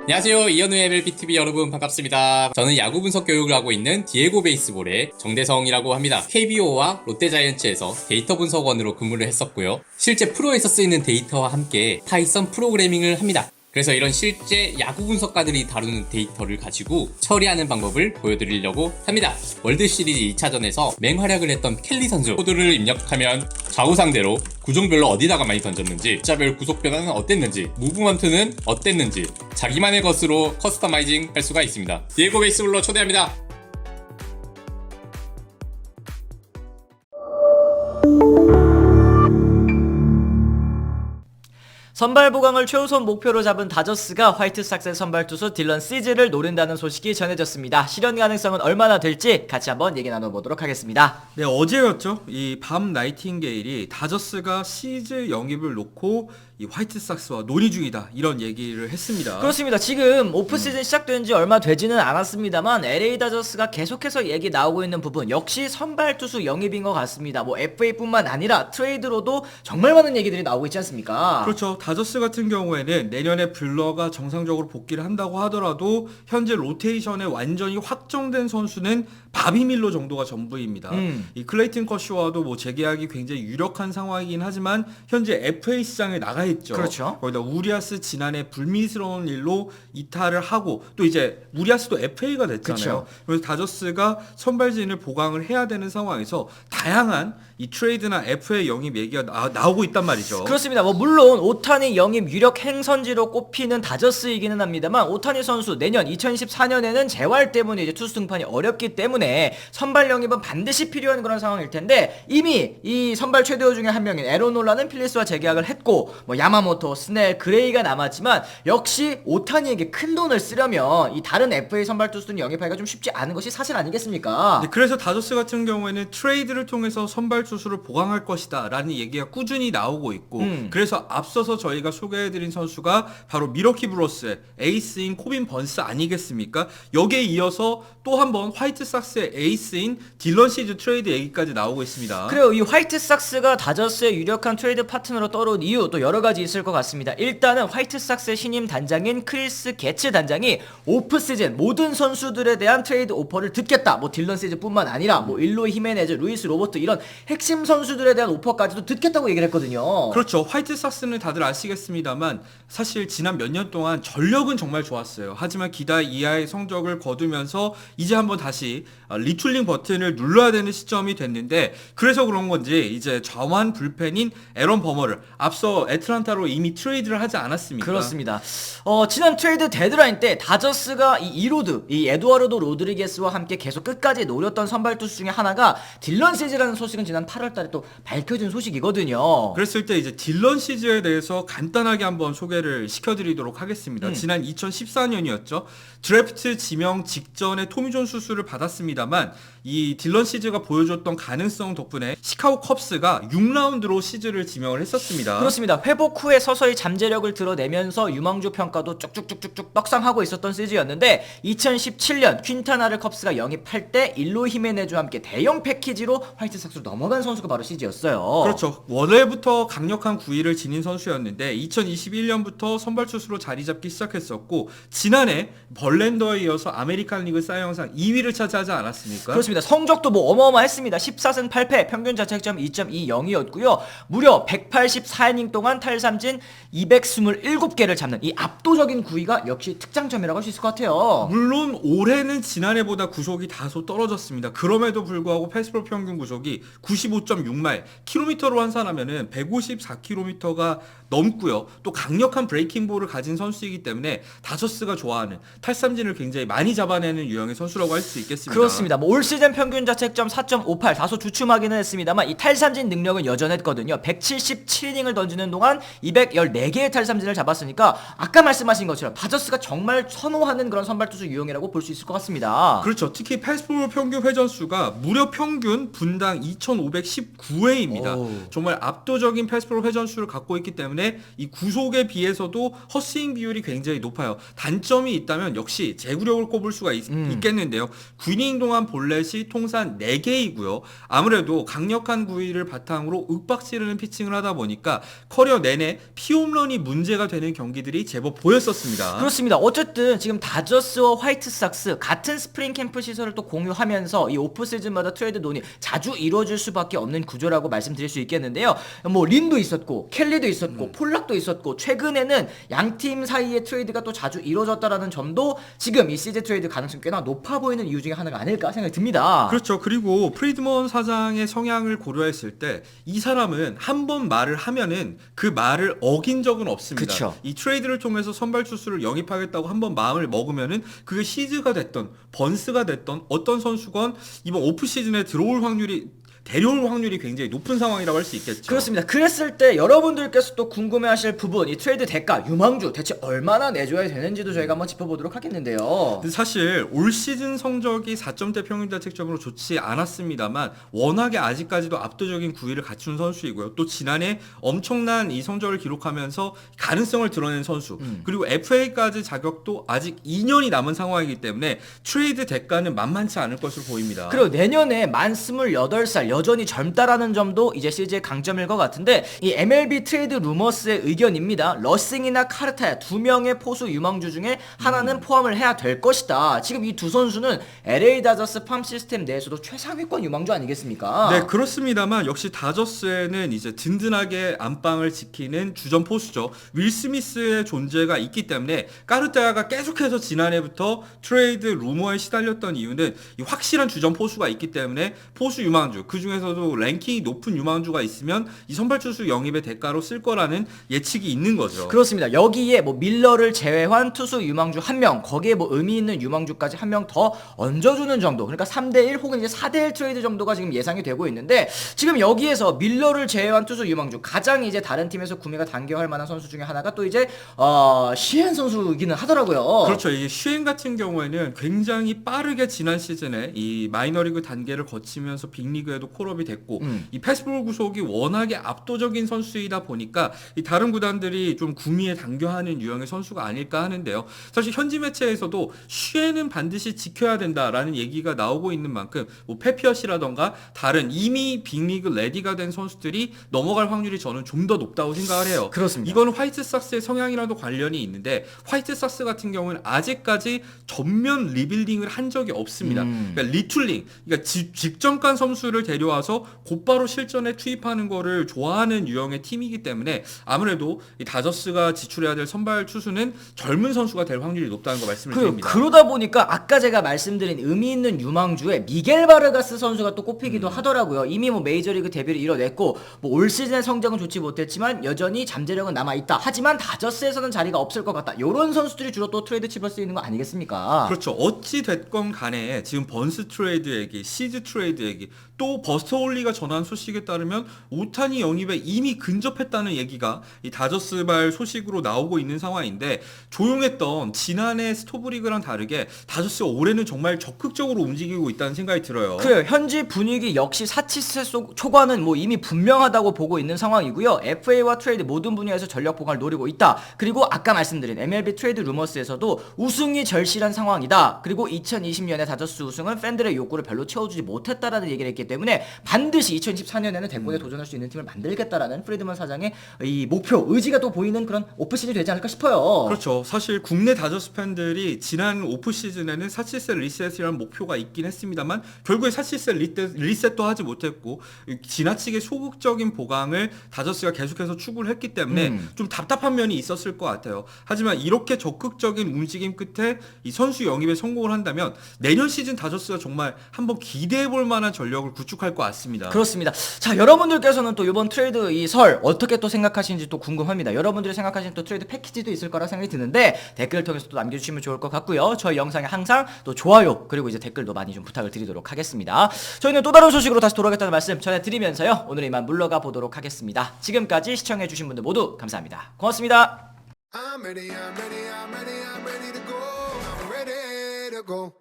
안녕하세요. 이현우의 MLBTV 여러분 반갑습니다. 저는 야구 분석 교육을 하고 있는 디에고 베이스볼의 정대성이라고 합니다. KBO와 롯데자이언츠에서 데이터 분석원으로 근무를 했었고요. 실제 프로에서 쓰이는 데이터와 함께 파이썬 프로그래밍을 합니다. 그래서 이런 실제 야구 분석가들이 다루는 데이터를 가지고 처리하는 방법을 보여드리려고 합니다. 월드시리즈 2차전에서 맹활약을 했던 켈리 선수 코드를 입력하면 좌우 상대로 구종별로 어디다가 많이 던졌는지, 숫자별 구속 변화는 어땠는지, 무브먼트는 어땠는지 자기만의 것으로 커스터마이징 할 수가 있습니다. 디에고 베이스볼로 초대합니다. 선발 보강을 최우선 목표로 잡은 다저스가 화이트삭스의 선발 투수 딜런 시즈를 노린다는 소식이 전해졌습니다. 실현 가능성은 얼마나 될지 같이 한번 얘기 나눠보도록 하겠습니다. 네, 어제였죠. 이 밤 나이팅게일이 다저스가 시즈 영입을 놓고 이 화이트삭스와 논의 중이다 이런 얘기를 했습니다. 그렇습니다. 지금 오프시즌 시작된 지 얼마 되지는 않았습니다만 LA 다저스가 계속해서 얘기 나오고 있는 부분 역시 선발 투수 영입인 것 같습니다. 뭐 FA뿐만 아니라 트레이드로도 정말 많은 얘기들이 나오고 있지 않습니까? 그렇죠. 다저스 같은 경우에는 내년에 블러가 정상적으로 복귀를 한다고 하더라도 현재 로테이션에 완전히 확정된 선수는 바비 밀러 정도가 전부입니다. 이 클레이튼 커쇼와도 뭐 재계약이 굉장히 유력한 상황이긴 하지만 현재 FA 시장에 나가 있죠. 그렇죠. 거기다 우리아스 지난해 불미스러운 일로 이탈을 하고 또 이제 우리아스도 FA가 됐잖아요. 그렇죠. 그래서 다저스가 선발진을 보강을 해야 되는 상황에서 다양한 이 트레이드나 FA 영입 얘기가 나오고 있단 말이죠. 그렇습니다. 뭐 물론 오타니 영입 유력 행선지로 꼽히는 다저스이기는 합니다만 오타니 선수 내년 2024년에는 재활 때문에 이제 투수 등판이 어렵기 때문에 선발 영입은 반드시 필요한 그런 상황일 텐데 이미 이 선발 최대호 중에 한 명인 에론 놀라는 필리스와 재계약을 했고 뭐 야마모토, 스넬, 그레이가 남았지만 역시 오타니에게 큰 돈을 쓰려면 이 다른 FA 선발 투수는 영입하기가 좀 쉽지 않은 것이 사실 아니겠습니까? 네, 그래서 다저스 같은 경우에는 트레이드를 통해서 선발 투수를 보강할 것이다 라는 얘기가 꾸준히 나오고 있고 그래서 앞서서 저희가 소개해드린 선수가 바로 미러키 브루스의 에이스인 코빈 번스 아니겠습니까? 여기에 이어서 또 한 번 화이트삭스의 에이스인 딜런 시즈 트레이드 얘기까지 나오고 있습니다. 그래요. 이 화이트삭스가 다저스의 유력한 트레이드 파트너로 떠오른 이유 또 여러 가지 있을 것 같습니다. 일단은 화이트삭스의 신임 단장인 크리스 게츠 단장이 오프시즌 모든 선수들에 대한 트레이드 오퍼를 듣겠다. 뭐 딜런 시즈뿐만 아니라 뭐 일로이 히메네즈, 루이스 로버트 이런 핵심 선수들에 대한 오퍼까지도 듣겠다고 얘기를 했거든요. 그렇죠. 화이트삭스는 다들 아시겠습니다만 사실 지난 몇 년 동안 전력은 정말 좋았어요. 하지만 기대 이하의 성적을 거두면서 이제 한번 다시 리툴링 버튼을 눌러야 되는 시점이 됐는데 그래서 그런 건지 이제 좌완 불펜인 에런 버머를 앞서 애틀란타로 이미 트레이드를 하지 않았습니까? 그렇습니다. 지난 트레이드 데드라인 때 다저스가 이 이로드, 이 에두아르도 로드리게스와 함께 계속 끝까지 노렸던 선발 투수 중에 하나가 딜런 시즈라는 소식은 지난 8월달에 또 밝혀진 소식이거든요. 그랬을 때 이제 딜런 시즈에 대해서 간단하게 한번 소개를 시켜드리도록 하겠습니다. 지난 2014년이었죠. 드래프트 지명 직전에 토미존 수술을 받았습니다만 이 딜런 시즈가 보여줬던 가능성 덕분에 시카고 컵스가 6라운드로 시즈를 지명을 했었습니다. 그렇습니다. 회복 후에 서서히 잠재력을 드러내면서 유망주 평가도 쭉쭉쭉쭉 떡상하고 있었던 시즈였는데 2017년 퀸타나를 컵스가 영입할 때 일로 히메네즈와 함께 대형 패키지로 화이트삭스로 넘어간 선수가 바로 시즈였어요. 그렇죠. 원래부터 강력한 구위를 지닌 선수였는데 2021년부터 선발 투수로 자리 잡기 시작했었고 지난해 벌랜더에 이어서 아메리칸 리그 사이 영상 2위를 차지하지 않았습니까? 그렇습니다. 성적도 뭐 어마어마했습니다. 14승 8패, 평균 자책점 2.20이었고요. 무려 184이닝 동안 탈삼진 227개를 잡는 이 압도적인 구위가 역시 특장점이라고 할 수 있을 것 같아요. 물론 올해는 지난해보다 구속이 다소 떨어졌습니다. 그럼에도 불구하고 패스볼 평균 구속이 95.6마일, 킬로미터로 환산하면은 154km가 넘고요. 또 강력한 브레이킹 볼을 가진 선수이기 때문에 다저스가 좋아하는 탈삼진을 굉장히 많이 잡아내는 유형의 선수라고 할 수 있겠습니다. 그렇습니다. 뭐 올 시즌 평균 자책점 4.58 다소 주춤하기는 했습니다만 이 탈삼진 능력은 여전했거든요. 177이닝을 던지는 동안 214개의 탈삼진을 잡았으니까 아까 말씀하신 것처럼 다저스가 정말 선호하는 그런 선발 투수 유형이라고 볼 수 있을 것 같습니다. 그렇죠. 특히 패스볼 평균 회전수가 무려 평균 분당 519회입니다. 정말 압도적인 패스볼 회전수를 갖고 있기 때문에 이 구속에 비해서도 헛스윙 비율이 굉장히 높아요. 단점이 있다면 역시 제구력을 꼽을 수가 있겠는데요. 9이닝 동안 볼넷이 통산 4개이고요. 아무래도 강력한 구위를 바탕으로 윽박지르는 피칭을 하다 보니까 커리어 내내 피홈런이 문제가 되는 경기들이 제법 보였었습니다. 그렇습니다. 어쨌든 지금 다저스와 화이트삭스 같은 스프링 캠프 시설을 또 공유하면서 이 오프 시즌마다 트레이드 논의 자주 이루어질 수밖에 없는 구조라고 말씀드릴 수 있겠는데요. 뭐 린도 있었고 켈리도 있었고 폴락도 있었고 최근에는 양 팀 사이의 트레이드가 또 자주 이루어졌다라는 점도 지금 이 CJ 트레이드 가능성이 꽤나 높아 보이는 이유 중에 하나가 아닐까 생각이 듭니다. 그렇죠. 그리고 프리드먼 사장의 성향을 고려했을 때 이 사람은 한 번 말을 하면은 그 말을 어긴 적은 없습니다. 그쵸. 이 트레이드를 통해서 선발 투수를 영입하겠다고 한 번 마음을 먹으면은 그게 시즈가 됐던 번스가 됐던 어떤 선수건 이번 오프 시즌에 데려올 확률이 굉장히 높은 상황이라고 할 수 있겠죠. 그렇습니다. 그랬을 때 여러분들께서 또 궁금해하실 부분, 이 트레이드 대가 유망주 대체 얼마나 내줘야 되는지도 저희가 한번 짚어보도록 하겠는데요. 근데 사실 올 시즌 성적이 4점대 평균 자책점으로 좋지 않았습니다만 워낙에 아직까지도 압도적인 구위를 갖춘 선수이고요. 또 지난해 엄청난 이 성적을 기록하면서 가능성을 드러낸 선수, 그리고 FA까지 자격도 아직 2년이 남은 상황이기 때문에 트레이드 대가는 만만치 않을 것으로 보입니다. 그리고 내년에 만 28살 여전히 젊다라는 점도 이제 CJ의 강점일 것 같은데, 이 MLB 트레이드 루머스의 의견입니다. 러싱이나 카르타야 두 명의 포수 유망주 중에 하나는 포함을 해야 될 것이다. 지금 이 두 선수는 LA 다저스 팜 시스템 내에서도 최상위권 유망주 아니겠습니까? 네, 그렇습니다만 역시 다저스에는 이제 든든하게 안방을 지키는 주전 포수죠. 윌 스미스의 존재가 있기 때문에 까르타야가 계속해서 지난해부터 트레이드 루머에 시달렸던 이유는 이 확실한 주전 포수가 있기 때문에 포수 유망주, 그 중에서도 랭킹이 높은 유망주가 있으면 이 선발 투수 영입의 대가로 쓸 거라는 예측이 있는 거죠. 그렇습니다. 여기에 뭐 밀러를 제외한 투수 유망주 한 명, 거기에 뭐 의미 있는 유망주까지 한 명 더 얹어주는 정도, 그러니까 3대1 혹은 이제 4대1 트레이드 정도가 지금 예상이 되고 있는데, 지금 여기에서 밀러를 제외한 투수 유망주 가장 이제 다른 팀에서 구매가 당겨할 만한 선수 중에 하나가 또 이제 시엔 선수이기는 하더라고요. 그렇죠. 이 시엔 같은 경우에는 굉장히 빠르게 지난 시즌에 이 마이너리그 단계를 거치면서 빅리그에도 콜업이 됐고 이 패스볼 구속이 워낙에 압도적인 선수이다 보니까 이 다른 구단들이 좀 구미에 당겨하는 유형의 선수가 아닐까 하는데요. 사실 현지 매체에서도 시엔은 반드시 지켜야 된다라는 얘기가 나오고 있는 만큼 뭐 페피엇이라던가 다른 이미 빅리그 레디가 된 선수들이 넘어갈 확률이 저는 좀 더 높다고 생각을 해요. 그렇습니다. 이거는 화이트삭스의 성향이랑도 관련이 있는데, 화이트삭스 같은 경우는 아직까지 전면 리빌딩을 한 적이 없습니다. 그러니까 리툴링, 그러니까 직전간 선수를 데려와서 곧바로 실전에 투입하는 거를 좋아하는 유형의 팀이기 때문에 아무래도 이 다저스가 지출해야 될 선발 투수는 젊은 선수가 될 확률이 높다는 거 말씀을 드립니다. 그러다 보니까 아까 제가 말씀드린 의미 있는 유망주에 미겔 바르가스 선수가 또 꼽히기도 하더라고요. 이미 뭐 메이저리그 데뷔를 이뤄냈고 뭐 올 시즌의 성적은 좋지 못했지만 여전히 잠재력은 남아있다. 하지만 다저스에서는 자리가 없을 것 같다. 이런 선수들이 주로 또 트레이드 칩을 수 있는 거 아니겠습니까? 그렇죠. 어찌 됐건 간에 지금 번스 트레이드 얘기, 시즈 트레이드 얘기, 또 버스터 홀리가 전한 소식에 따르면 오타니 영입에 이미 근접했다는 얘기가 이 다저스발 소식으로 나오고 있는 상황인데, 조용했던 지난해 스토브리그랑 다르게 다저스가 올해는 정말 적극적으로 움직이고 있다는 생각이 들어요. 그래요. 현지 분위기 역시 사치세 초과는 뭐 이미 분명하다고 보고 있는 상황이고요. FA와 트레이드 모든 분야에서 전력 보강을 노리고 있다. 그리고 아까 말씀드린 MLB 트레이드 루머스에서도 우승이 절실한 상황이다. 그리고 2020년에 다저스 우승은 팬들의 욕구를 별로 채워주지 못했다라는 얘기를 했기 때문에 반드시 2024년에는 대권에 도전할 수 있는 팀을 만들겠다라는 프리드먼 사장의 이 목표, 의지가 또 보이는 그런 오프시즌이 되지 않을까 싶어요. 그렇죠. 사실 국내 다저스 팬들이 지난 오프 시즌에는 사치세 리셋이라는 목표가 있긴 했습니다만 결국에 사치세 리셋도 하지 못했고 지나치게 소극적인 보강을 다저스가 계속해서 추구를 했기 때문에 좀 답답한 면이 있었을 것 같아요. 하지만 이렇게 적극적인 움직임 끝에 이 선수 영입에 성공을 한다면 내년 시즌 다저스가 정말 한번 기대해볼 만한 전력을 구축할 것 같습니다. 그렇습니다. 자, 여러분들께서는 또 이번 트레이드 이 설 어떻게 또 생각하시는지 또 궁금합니다. 여러분들이 생각하시는 또 트레이드 패키지도 있을 거라 생각이 드는데 댓글을 통해서 또 남겨주시면 좋을 것 같고요. 저희 영상에 항상 또 좋아요 그리고 이제 댓글도 많이 좀 부탁을 드리도록 하겠습니다. 저희는 또 다른 소식으로 다시 돌아오겠다는 말씀 전해드리면서요. 오늘 이만 물러가 보도록 하겠습니다. 지금까지 시청해주신 분들 모두 감사합니다. 고맙습니다. I'm ready to go. I'm ready to go.